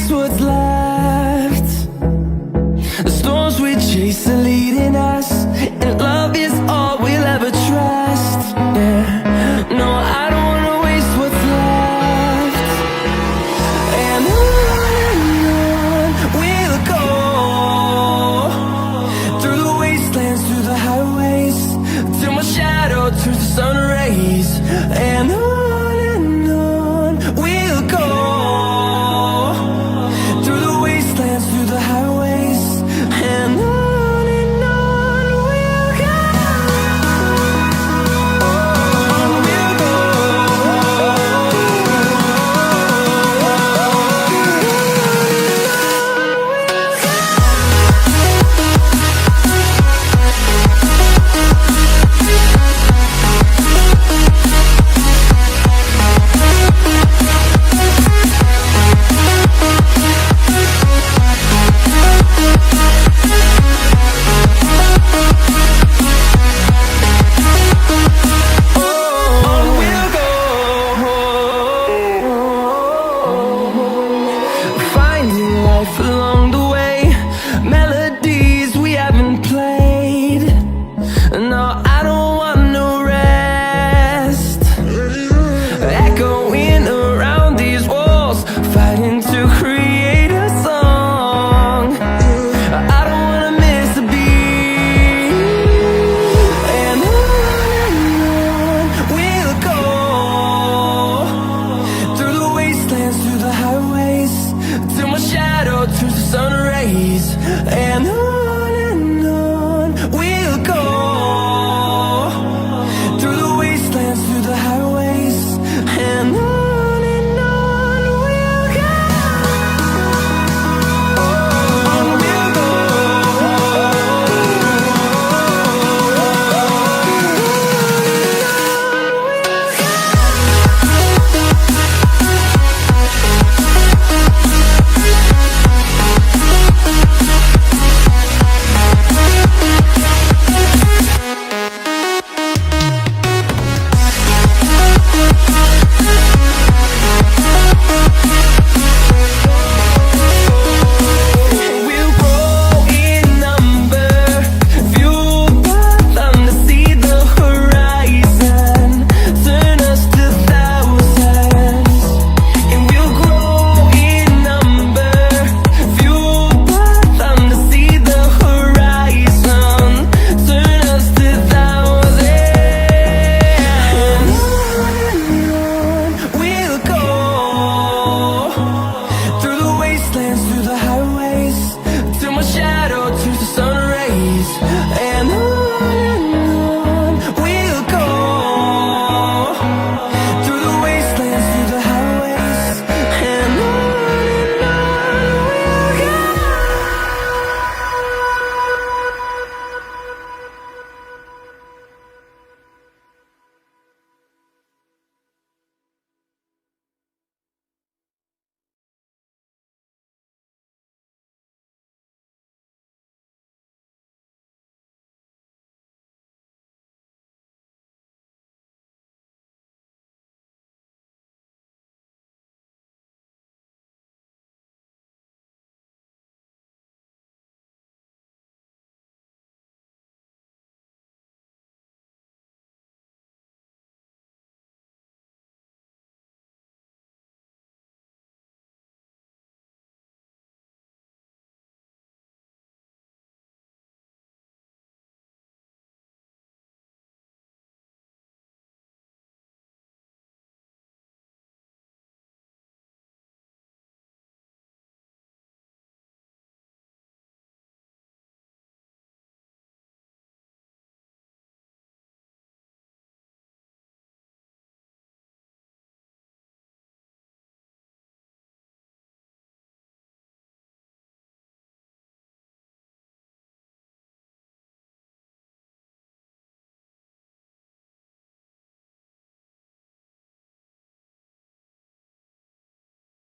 waste what's left. The storms we chase are leading us, and love is all we'll ever trust. Yeah, no, I don't wanna waste what's left. And on we'll go, through the wastelands, through the highways, till my shadow turns to sun rays. And on we'll go, through the wastelands, through the highways, and on we'll go. On we'll go. Along the way, melodies we haven't played. No, I don't want no rest. Echoing around these walls, fighting to create a song. I don't wanna miss a beat. And on we'll go, through the wastelands, through the highways, till my shadow turns to sun rays. And